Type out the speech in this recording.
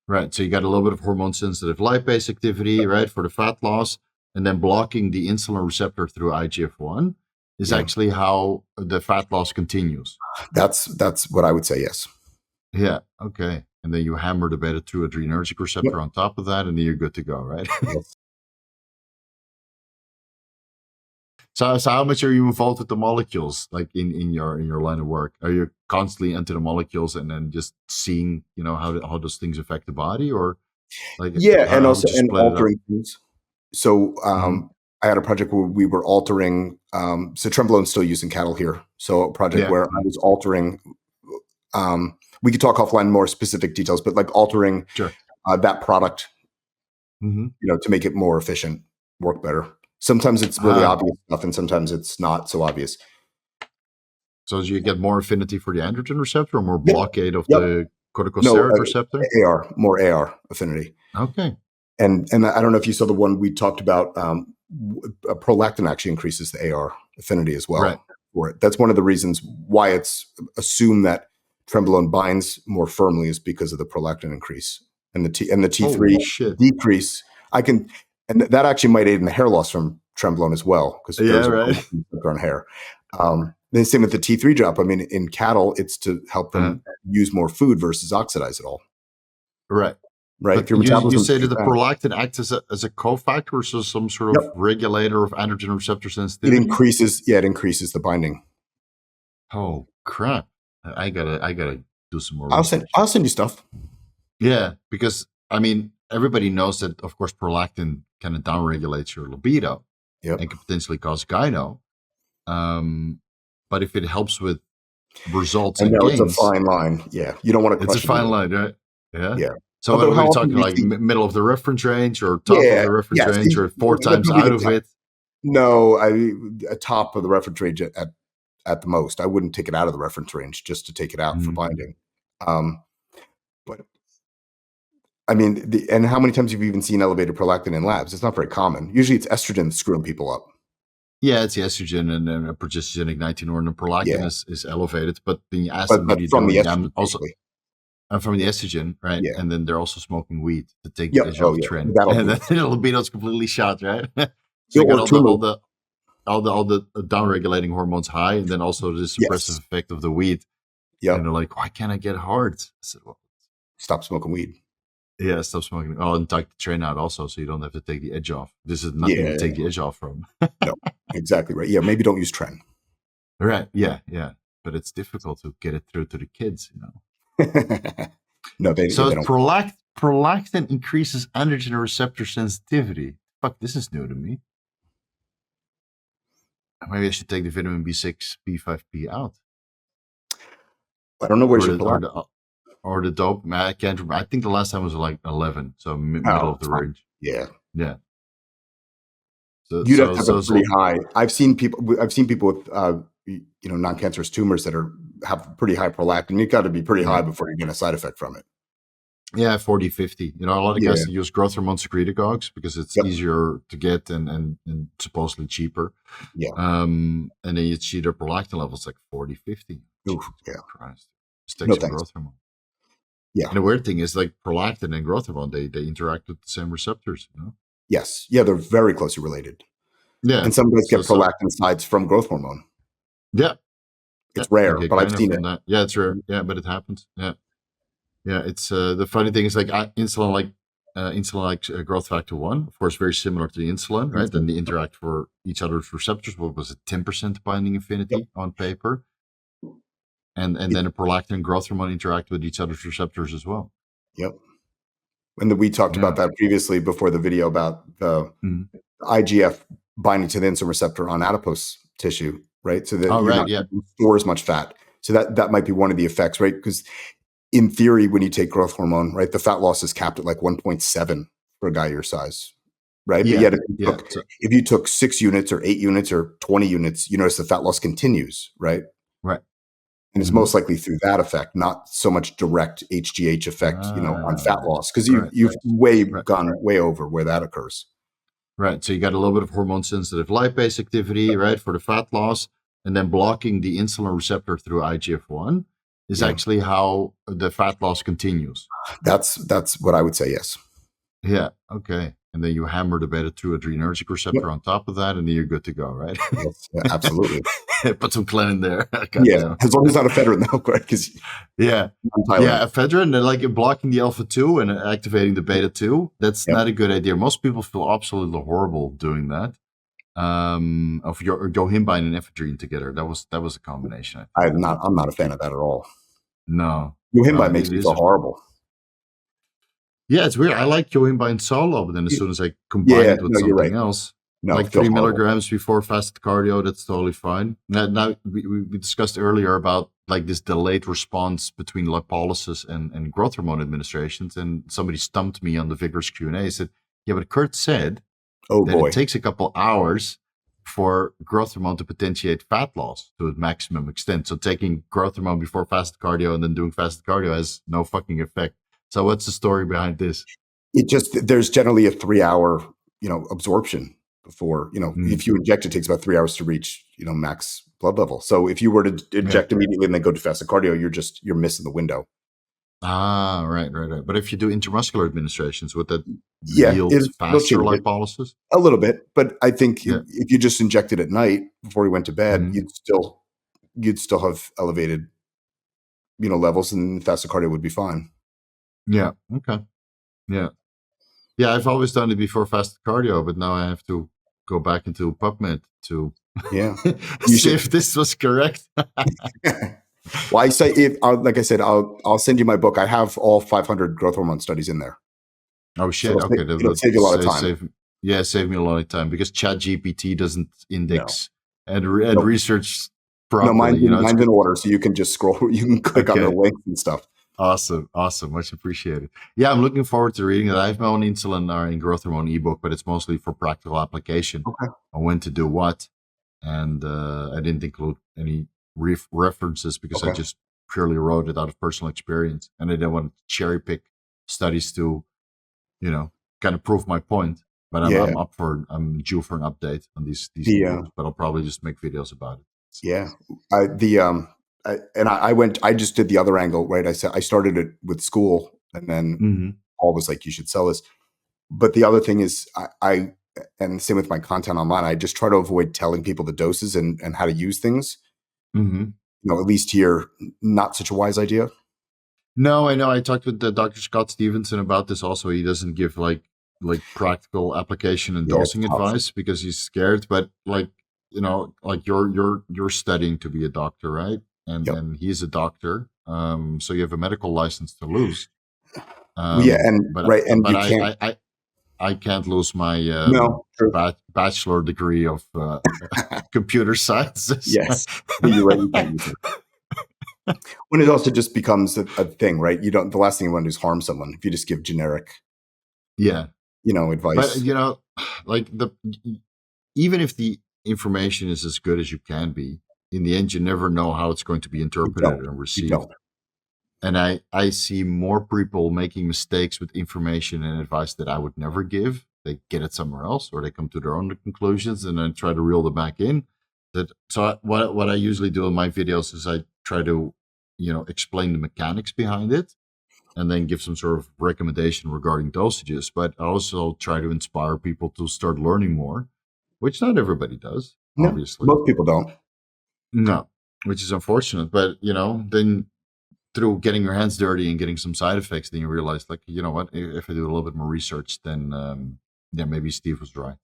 Right. So you got a little bit of hormone sensitive lipase activity, right, for the fat loss, and then blocking the insulin receptor through IGF-1 is actually how the fat loss continues. That's what I would say, yes. Yeah. Okay. And then you hammer the beta 2 adrenergic receptor on top of that, and then you're good to go, right? Yes. So how much are you involved with the molecules, like in your line of work? Are you constantly into the molecules and then just seeing, how those things affect the body, or like and how also would you split altering things. So I had a project where we were altering. So Trenbolone's still used in cattle here. So a project where I was altering. We could talk offline more specific details, but like altering that product, to make it more efficient, work better. Sometimes it's really obvious stuff, and sometimes it's not so obvious. So do you get more affinity for the androgen receptor, or more blockade of the corticosteroid receptor? More AR affinity. Okay. And I don't know if you saw the one we talked about. Prolactin actually increases the AR affinity as well for it. That's one of the reasons why it's assumed that Trenbolone binds more firmly is because of the prolactin increase and the T3 decrease. And that actually might aid in the hair loss from Trenbolone as well, because on hair. The same with the T3 drop. I mean, in cattle, it's to help them use more food versus oxidize it all. Right. Right. You say that the prolactin acts as a cofactor, so some sort of regulator of androgen receptor sensitivity. It increases the binding. Oh crap! I gotta do some more. I'll send you stuff. Yeah, because I mean, everybody knows that, of course, prolactin kind of downregulates your libido and can potentially cause gyno. But if it helps with results and gains, it's a fine line. Yeah, you don't want to. It's a fine line, right? Yeah. Yeah. So are we talking like middle of the reference range, or top of the reference range, or 4 times out of it? No, a top of the reference range at the most. I wouldn't take it out of the reference range just to take it out for binding. But I mean, and how many times have you even seen elevated prolactin in labs? It's not very common. Usually it's estrogen screwing people up. Yeah, it's the estrogen and a progestogenic 19-organ prolactin is elevated, but then you ask them from the estrogen, also from the estrogen, right? Yeah. And then they're also smoking weed to take the edge off trend. And then the libido's completely shot, right? So you got all the down-regulating hormones high, and then also the suppressive effect of the weed. Yeah. And they're like, why can't I get hard? I said, well, stop smoking weed. Yeah, stop smoking. Oh, and take the train out also, so you don't have to take the edge off. This is nothing to take the edge off from. No, exactly right. Yeah, maybe don't use tren. Right. Yeah. But it's difficult to get it through to the kids, No, they don't. Prolactin increases androgen receptor sensitivity. Fuck, this is new to me. Maybe I should take the vitamin B6, B5P out. I don't know where's or the dope. I can't remember. I think the last time was like 11, so middle of the range. Yeah. So, you'd have to have pretty high. I've seen people with non-cancerous tumors that have pretty high prolactin. You've got to be pretty high before you get a side effect from it. Yeah, 40, 50. A lot of guys use growth hormone secretagogues because it's easier to get and supposedly cheaper. Yeah. And then you see their prolactin levels like 40, 50. Oof, yeah. Christ. Just take some growth hormone. Yeah. And the weird thing is, like, prolactin and growth hormone, they interact with the same receptors, Yes. Yeah, they're very closely related. Yeah. And some guys get prolactin sides from growth hormone. Yeah. It's rare, but I've seen it. That. Yeah, it's rare. Yeah, but it happens. Yeah. Yeah, it's the funny thing is, like, insulin like growth factor 1, of course, very similar to the insulin, right? Then they interact for each other's receptors. What was it, 10% binding affinity on paper? And then the prolactin and growth hormone interact with each other's receptors as well. Yep. And we talked about that previously before the video about the IGF binding to the insulin receptor on adipose tissue, right? So that you don't store as much fat. So that might be one of the effects, right? Because in theory, when you take growth hormone, right, the fat loss is capped at like 1.7 for a guy your size, right? Yeah. But yet if you took 6 units or 8 units or 20 units, you notice the fat loss continues, right? Right. And it's most likely through that effect, not so much direct HGH effect, on fat loss, because you've gone way over where that occurs. Right. So you got a little bit of hormone sensitive lipase activity, right, for the fat loss, and then blocking the insulin receptor through IGF-1 is Yeah. actually how the fat loss continues. That's what I would say. Yes. Yeah. Okay. And then you hammer the beta 2 adrenergic receptor Yep. on top of that, and then you're good to go, right? Yes. Yeah, absolutely. Put some clen in there. Yeah. Goddamn. As long as it's not ephedrine, though, right? Because Yeah. Yeah, ephedrine, and like blocking the alpha 2 and activating the beta 2, that's Yep. not a good idea. Most people feel absolutely horrible doing that. Of your yohimbine and ephedrine together. That was a combination. I'm not a fan of that at all. No. Yohimbine makes me feel horrible. Yeah, it's weird. I like yohimbine solo, but then as soon as I combine it with something else, like 3 milligrams before fasted cardio, that's totally fine. Now we discussed earlier about like this delayed response between lipolysis and growth hormone administrations, and somebody stumped me on the Vigorous Q&A. Said, yeah, but Kurt said that it takes a couple hours for growth hormone to potentiate fat loss to its maximum extent. So taking growth hormone before fasted cardio and then doing fasted cardio has no fucking effect. So what's the story behind this? There's generally a 3-hour, absorption before, if you inject, it takes about 3 hours to reach, max blood level. So if you were to inject immediately and then go to fasted cardio, you're missing the window. Ah, right. But if you do intramuscular administrations, would that yield faster lipolysis? A little bit, but I think if you just injected at night before you went to bed, you'd still have elevated, levels, and fasted cardio would be fine. Yeah. Okay. Yeah. Yeah. I've always done it before fasted cardio, but now I have to go back into PubMed to see if this was correct. Well, I say, like I said, I'll send you my book. I have all 500 growth hormone studies in there. Oh shit! So it'll save you a lot of time. Save me a lot of time because ChatGPT doesn't index and research properly. No, mine's in order, so you can just scroll. You can click on the links and stuff. Awesome, much appreciated. Yeah, I'm looking forward to reading it. I have my own insulin and growth hormone ebook, but it's mostly for practical application on when to do what, and I didn't include any references because I just purely wrote it out of personal experience, and I didn't want to cherry pick studies to, kind of prove my point. But I'm due for an update on these books, but I'll probably just make videos about it. Yeah, I just did the other angle, right? I said I started it with school, and then Paul was like, "You should sell this." But the other thing is, I and same with my content online. I just try to avoid telling people the doses and how to use things. At least here, not such a wise idea. No, I know. I talked with Dr. Scott Stevenson about this. Also, he doesn't give like practical application and dosing advice because he's scared. But you're studying to be a doctor, right? And he's a doctor, so you have a medical license to lose. I can't lose my bachelor degree of computer sciences. Yes, you're right. You can't use it. When it also just becomes a thing, right? The last thing you want to do is harm someone if you just give generic, advice. But even if the information is as good as you can be, in the end, you never know how it's going to be interpreted and received. And I see more people making mistakes with information and advice that I would never give. They get it somewhere else, or they come to their own conclusions and then try to reel them back in. What I usually do in my videos is I try to, explain the mechanics behind it, and then give some sort of recommendation regarding dosages. But I also try to inspire people to start learning more, which not everybody does. No, obviously, most people don't. No, which is unfortunate. But then through getting your hands dirty and getting some side effects, then you realize, like, you know what? If I do a little bit more research, then maybe Steve was right.